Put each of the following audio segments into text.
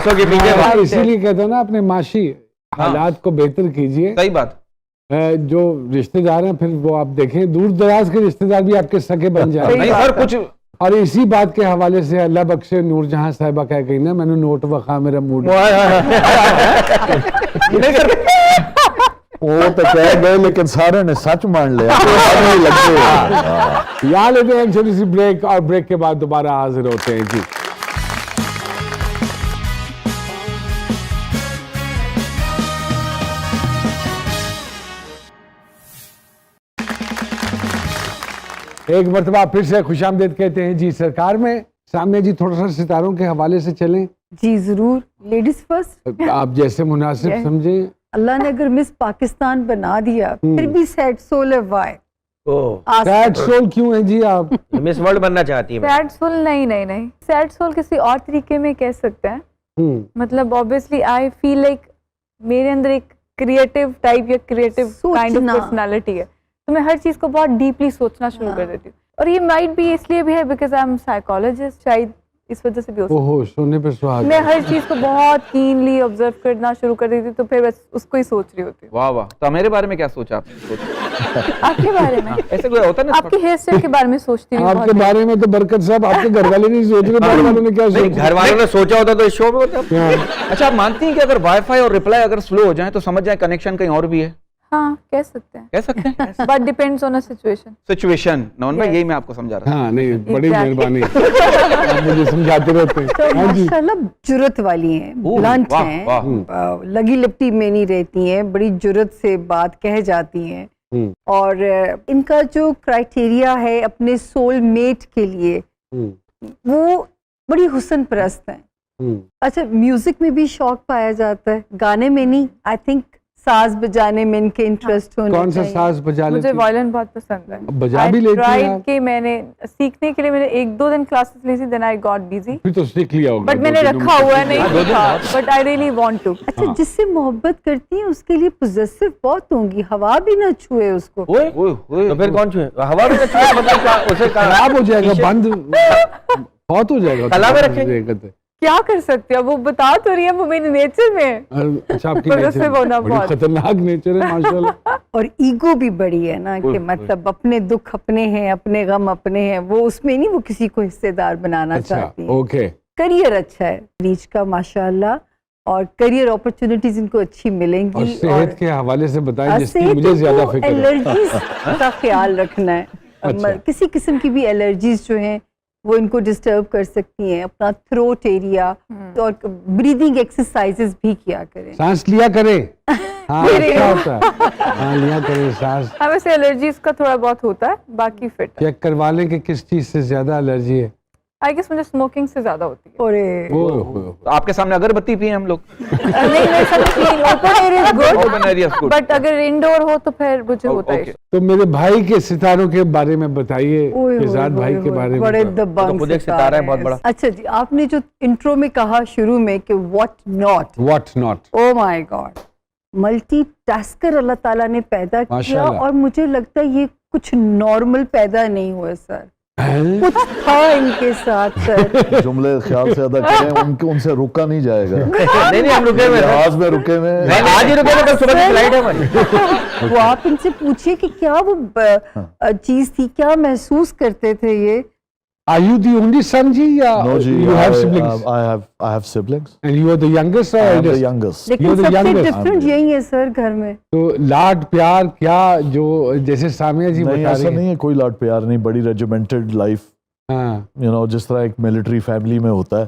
के पीछे हाँ, इसीलिए कहता हूँ ना, अपने माशी हालात को बेहतर कीजिए। सही बात। जो रिश्तेदार हैं फिर वो आप देखें, दूर दराज के रिश्तेदार भी आपके सके बन जाए। नहीं सर कुछ और इसी बात के हवाले से अल्लाह बख्शे नूरजहां साहिबा कह गई ना, मैंने नोट वखा मेरा मूड। वो तो कह गए लेकिन सारे ने सच मान लिया। यहाँ लेते हैं एक छोटी सी ब्रेक, और ब्रेक के बाद दोबारा हाजिर होते हैं जी। एक मरतबा फिर से खुशामदीद कहते हैं जी सरकार में। सामने जी थोड़ा सा सितारों के हवाले से चलें। जी जरूर, लेडीज फर्स्ट। आप जैसे मुनासिब समझें। अल्लाह ने अगर मिस पाकिस्तान बना दिया फिर भी सैड सोल है। वाई सैड सोल क्यों है जी आप? मिस वर्ल्ड बनना चाहती है। सैड सोल नहीं, सैड सोल किसी और तरीके में कह सकते हैं। मतलब ऑब्वियसली आई फील लाइक मेरे अंदर एक क्रिएटिव टाइप या क्रिएटिव काइंड ऑफ पर्सनालिटी है, तो मैं हर चीज को बहुत डीपली सोचना शुरू कर देती हूँ। और ये माइट भी इसलिए भी है बिकॉज आई एम साइकोलॉजिस्ट, शायद इस वजह से भी हो सकता है। ओहो, सोने पे सुहागा। मैं हर चीज को बहुत कीनली ऑब्जर्व करना शुरू कर देती हूँ, तो फिर बस उसको ही सोच रही होती हूँ। वाह वाह, तो मेरे बारे में क्या सोचा आपने? आपके बारे में ऐसे कोई होता ना, आपके हेयर स्टाइल के बारे में सोचती हूँ। आपके बारे में तो बरकत साहब आपके घर वाले नहीं सोच रहे, घर वालों ने क्या सोचा? घर वालों ने सोचा होता तो इस शो में होता। अच्छा, आप मानती हैं कि अगर वाईफाई और रिप्लाई अगर स्लो हो जाए तो समझ जाए कनेक्शन कहीं और भी है? हाँ, कह सकते हैं, but depends on a situation. नौन भाई, यही मैं आपको समझा रहा हाँ नहीं, बड़ी मेहरबानी, आप मुझे समझाते रहते हैं। तो माशाल्लाह जुर्रत वाली हैं, ब्लंट हैं, लगी लिपटी में नहीं रहती हैं, बड़ी जुर्रत से बात कह जाती हैं। और इनका जो क्राइटेरिया है अपने सोल मेट के लिए वो बड़ी हुस्न परस्त हैं। अच्छा, म्यूजिक में भी शौक पाया जाता है, गाने में नहीं। आई थिंक साज बजाने में इनके इंटरेस्ट होने कौन सा साज बजा लेती? मुझे वायलिन बहुत पसंद है। बजा भी लेती हैं आप? कि मैंने सीखने के लिए मैंने 1-2 दिन क्लासेस ली थी, देन आई गॉट बिजी। फिर तो सीख लिया होगा, बट मैंने रखा हुआ है, नहीं सीखा, but I really want to. अच्छा, जिससे मोहब्बत करती हैं उसके लिए पॉजेसिव बहुत होंगी, हवा भी ना छुए उसको। तो फिर कौन छुए? हवा में छुए मतलब उसे खराब हो जाएगा, बंद बहुत हो जाएगा। कला में रखेंगे, क्या कर सकते हैं? वो बता तो रही है, वो मेरे नेचर में। अच्छा, आपकी नेचर बड़ी खतरनाक नेचर है माशाल्लाह। और ईगो भी बड़ी है ना, कि मतलब अपने दुख अपने हैं, अपने गम अपने हैं, वो उसमें नहीं, वो किसी को हिस्सेदार बनाना चाहती है। ओके, करियर अच्छा है रीच का माशाल्लाह, और करियर अपॉर्चुनिटीज इनको अच्छी मिलेंगी। और सेहत के हवाले से बताएं, जिसकी मुझे तो ज्यादा फिक्र है। एलर्जीज का ख्याल रखना है। अच्छा। किसी किस्म की भी एलर्जीज जो हैं वो इनको डिस्टर्ब कर सकती हैं। अपना थ्रोट एरिया और ब्रीदिंग एक्सरसाइजेस भी किया करें, सांस लिया करें। हाँ, अच्छा होता है। हाँ, लिया करें सांस। हाँ, वैसे एलर्जीज का थोड़ा बहुत होता है, बाकी फिट है। चेक करवा लें कि किस चीज से ज्यादा एलर्जी है। आई गेस मुझे स्मोकिंग से ज्यादा होती है। और तो आपके सामने अगरबत्ती पिए हम लोग। नहीं, सब clean, open area is open area good, but अगर इंडोर हो तो फिर मुझे होता है। तो मेरे भाई के सितारों के बारे में बताइए, फिजाद भाई के बारे में। बड़े दबंग सितारा है बहुत बड़ा। अच्छा जी, आपने जो इंट्रो में कहा शुरू में कि what not, oh my god, multitasker Allah ताला ने पैदा किया, और मुझे लगता है ये कुछ नॉर्मल पैदा नहीं हुआ सर, कुछ था इनके साथ सर। जुमले ख्याल से अदा करें, उनसे रुका नहीं जाएगा। नहीं, हम रुके हुए, आज में रुके हुए, आज ही रुके हुए, कल सुबह की फ्लाइट है हमारी। वो आप इनसे पूछिए कि क्या वो चीज थी, क्या महसूस करते थे ये। Are you the only son जी, या No ji, you have siblings? I have siblings. And you are the youngest or I am the eldest? youngest. लेकिन You're the सबसे youngest. डिफरेंट यही है सर घर में। तो लाड प्यार क्या, जो जैसे सामिया जी नहीं, बता ऐसा रही नहीं है, कोई लाड प्यार नहीं, बड़ी रेजिमेंटेड लाइफ, हाँ, जिस तरह एक मिलिट्री फैमिली में होता है।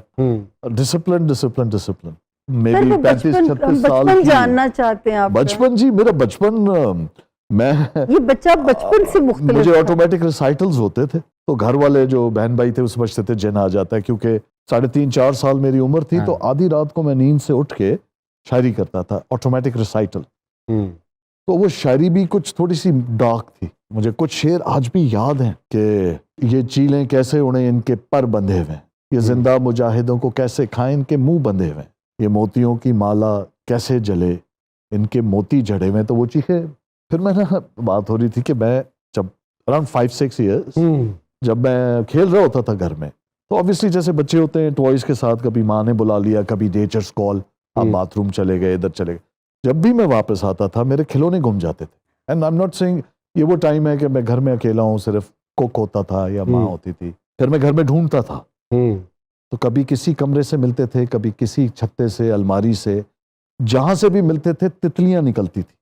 डिसिप्लिन सर, मे वो बी 35-36 साल बचपन की। जानना चाहते हैं आप? बचपन जी, मेरा बचपन, मैं ये बच्चा बचपन से मुख्तलिफ मुझे था। ऑटोमेटिक रिसाइटल्स होते थे, तो घर वाले जो बहन भाई थे वो समझते थे जिन आ जाता है, क्योंकि 3.5-4 साल मेरी उम्र थी। तो आधी रात को मैं नींद से उठ के शायरी करता था, ऑटोमेटिक रिसाइटल। तो वो शायरी भी कुछ थोड़ी सी डार्क थी। मुझे कुछ शेर आज भी याद हैं कि ये चीलें कैसे उड़े इनके पर बंधे हुए, ये जिंदा मुजाहिदों को कैसे खाएं इनके मुंह बंधे हुए, ये मोतियों की माला कैसे जले इनके मोती जड़े हुए। तो वो चीखें, फिर मैंने बात हो रही थी कि मैं जब अराउंड 5-6 ईयर्स जब मैं खेल रहा होता था घर में, तो ऑब्वियसली जैसे बच्चे होते हैं टॉयज के साथ, कभी माँ ने बुला लिया, कभी नेचर्स कॉल, आप बाथरूम चले गए, इधर चले गए। जब भी मैं वापस आता था मेरे खिलौने गुम जाते थे। And I am not saying ये वो टाइम है कि मैं घर में अकेला हूँ, सिर्फ कुक होता था या माँ होती थी, फिर मैं घर में ढूंढता था। तो कभी किसी कमरे से मिलते थे, कभी किसी छत्ते से, अलमारी से, जहां से भी मिलते थे तितलियां निकलती थी।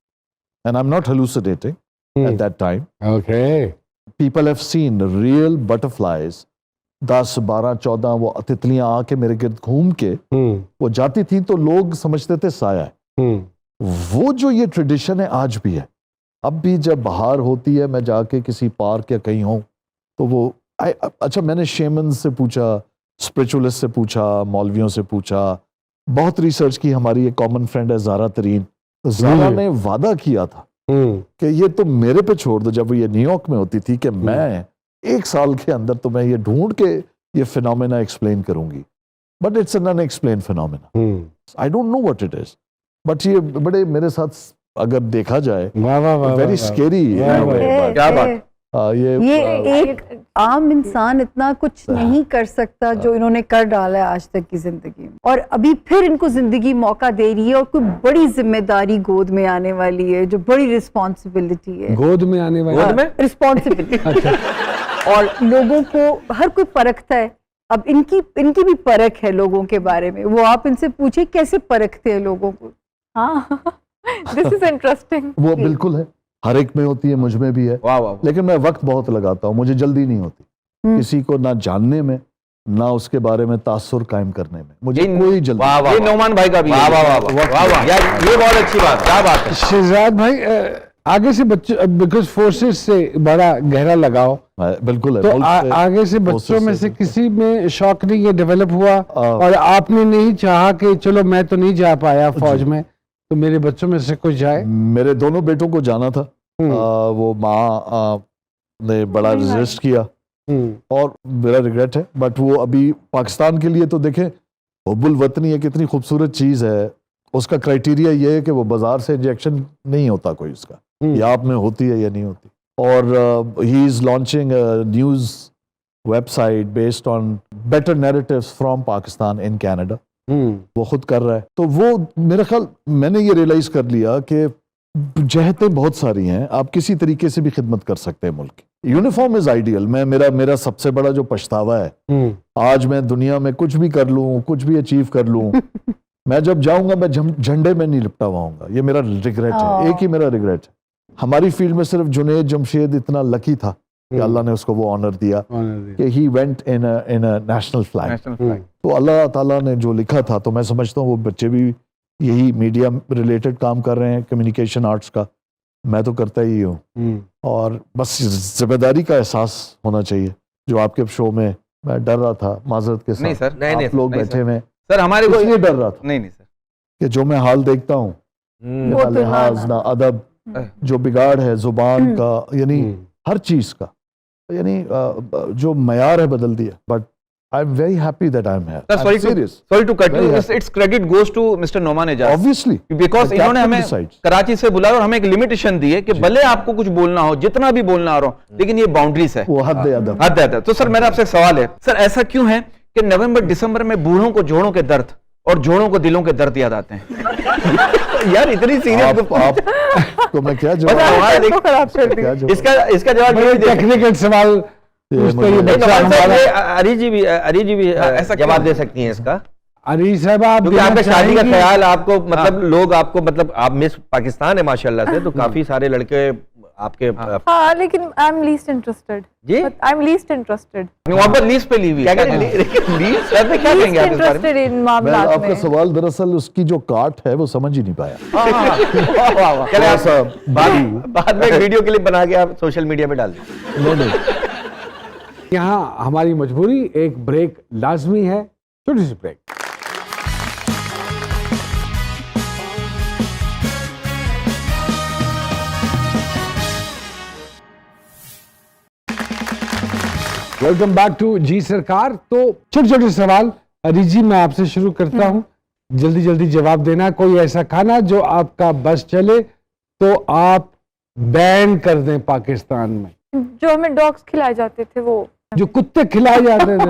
And I am not hallucinating at that time. Okay, people have seen real butterflies, 10, 12, 14 वो तितलियां आके मेरे गिर्द घूम के वो जाती थी, तो लोग समझते थे साया है। वो जो ये ट्रेडिशन है आज भी है। अब भी जब बाहर होती है, मैं जाके किसी पार्क या कहीं हूँ तो वो अच्छा, मैंने शेमन से पूछा, स्पिरिचुअलिस्ट से पूछा, मौलवियों से पूछा, बहुत रिसर्च की। हमारी एक कॉमन फ्रेंड है ज़ारा तरीन, तो ज़ारा ने वादा किया था कि ये तो मेरे पे छोड़ दो। जब ये न्यूयॉर्क में होती थी कि मैं 1 साल के अंदर तो मैं ये ढूंढ के ये फिनोमेना एक्सप्लेन करूंगी, but it's an unexplained phenomena. I don't know what it is, but ये बड़े मेरे साथ अगर देखा जाए वेरी स्केरी। क्या बात, ये एक आम इंसान इतना कुछ नहीं कर सकता जो इन्होंने कर डाला है आज तक की जिंदगी में, और अभी फिर इनको जिंदगी मौका दे रही है और कोई बड़ी जिम्मेदारी गोद में आने वाली है, जो बड़ी रिस्पॉन्सिबिलिटी है। गोद में आने वाली, गोद में रिस्पॉन्सिबिलिटी और लोगों को हर कोई परखता है। अब इनकी भी परख है लोगों के बारे में। वो आप इनसे पूछे कैसे परखते हैं लोगों को। हाँ, दिस इज इंटरेस्टिंग। वो बिल्कुल है, हर एक में होती है, मुझ में भी है। वाह वाह। लेकिन मैं वक्त बहुत लगाता हूँ, मुझे जल्दी नहीं होती किसी को ना जानने में, ना उसके बारे में तासुर कायम करने में, मुझे कोई जल्दी। वाह वाह, ये नौमान भाई का भी। वाह वाह वाह वाह यार, ये बहुत अच्छी बात, क्या बात है। शहजाद भाई, आगे से बच्चों, बिकॉज फोर्सेस से बड़ा गहरा लगाव बिल्कुल है, तो आगे से बच्चों में से किसी में शौक नहीं ये डेवलप हुआ और आपने नहीं चाहा कि चलो मैं तो नहीं जा पाया फौज में, तो मेरे बच्चों में से कोई जाए? मेरे दोनों बेटों को जाना था, वो माँ ने बड़ा रेजिस्ट किया और मेरा रिग्रेट है, बट वो अभी पाकिस्तान के लिए तो देखें, हुब्बुल वतनी एक इतनी खूबसूरत चीज़ है, उसका क्राइटेरिया ये है कि वो बाजार से इंजेक्शन नहीं होता कोई उसका, या आप में होती है या नहीं होती। और he is launching news website based on better narratives from Pakistan in Canada, वो खुद कर रहा है। तो वो मेरा ख्याल, मैंने ये रियलाइज कर लिया कि जहतें बहुत सारी हैं, आप किसी तरीके से भी खिदमत कर सकते हैं मुल्क की। Uniform is ideal. मेरा सबसे बड़ा जो पछतावा है, आज मैं दुनिया में कुछ भी कर लूं, कुछ भी अचीव कर लूं, मैं जब जाऊंगा मैं झंडे में नहीं लिपटा हुआऊंगा। ये मेरा रिग्रेट है, एक ही मेरा रिग्रेट है। हमारी फील्ड में सिर्फ जुनैद जमशेद इतना लकी था कि अल्लाह ने उसको वो ऑनर दिया कि he went in a national flag. तो अल्लाह ताला ने जो लिखा था, तो मैं समझता हूँ वो बच्चे भी यही मीडिया रिलेटेड काम कर रहे हैं, कम्युनिकेशन आर्ट्स का, मैं तो करता ही हूँ। और बस जिम्मेदारी का एहसास होना चाहिए, जो आपके शो में मैं डर रहा था माजरत के साथ। नहीं सर, नहीं आप लोग बैठे में सर, हमारे को इसलिए डर रहा था नहीं सर, कि जो मैं हाल देखता हूँ, ना लिहाज ना अदब, जो बिगाड़ है जुबान का, यानी हर चीज का, यानी जो मयार है बदल दिया। But I am very happy that I am here. Sorry to cut you, it's credit goes to mister Noman Ejaz, obviously, because इन्होंने हमें कराची से बुलाया और हमें एक लिमिटेशन दी है कि भले आपको कुछ बोलना हो, जितना भी बोलना हो, लेकिन ये बाउंड्रीज है, वो हद अदब, हद अदब। तो सर मेरा आपसे सवाल है सर, ऐसा क्यों है कि नवंबर दिसंबर में बूढ़ों को जोड़ों के दर्द और जोड़ों को दिलों के दर्द याद आते हैं? यार इतनी सीरियस आपको मैं क्या जवाब, इसका जवाब टेक्निकल सवाल अरी जी भी ऐसा जवाब दे सकती हैं इसका। अरी साहब, आप क्योंकि आपका शादी का ख्याल, आपको मतलब लोग आपको, मतलब आप मिस पाकिस्तान है माशाल्लाह से, तो काफी सारे लड़के आपके। हाँ, लेकिन आई एम लीस्ट इंटरेस्टेड जी, आई एम लीस्ट इंटरेस्टेड। वहां पर लीस्ट पे ली हुई है, लीस्ट पे क्या कहेंगे आप इस बारे में? इन मामलात में आपका सवाल दरअसल उसकी जो काट है वो समझ ही नहीं पाया। चले आप बाद में वीडियो क्लिप बना के आप सोशल मीडिया पे डाल दीजिए। यहाँ हमारी मजबूरी, एक ब्रेक लाजमी है, छोटी सी ब्रेक। वेलकम बैक टू जी सरकार। तो छोटे छोटे सवाल अरी जी, मैं आपसे शुरू करता हूँ, जल्दी जल्दी जवाब देना। कोई ऐसा खाना जो आपका बस चले तो आप बैन कर दें पाकिस्तान में? जो हमें डॉग्स खिलाए जाते थे, वो जो कुत्ते खिलाए जाते थे।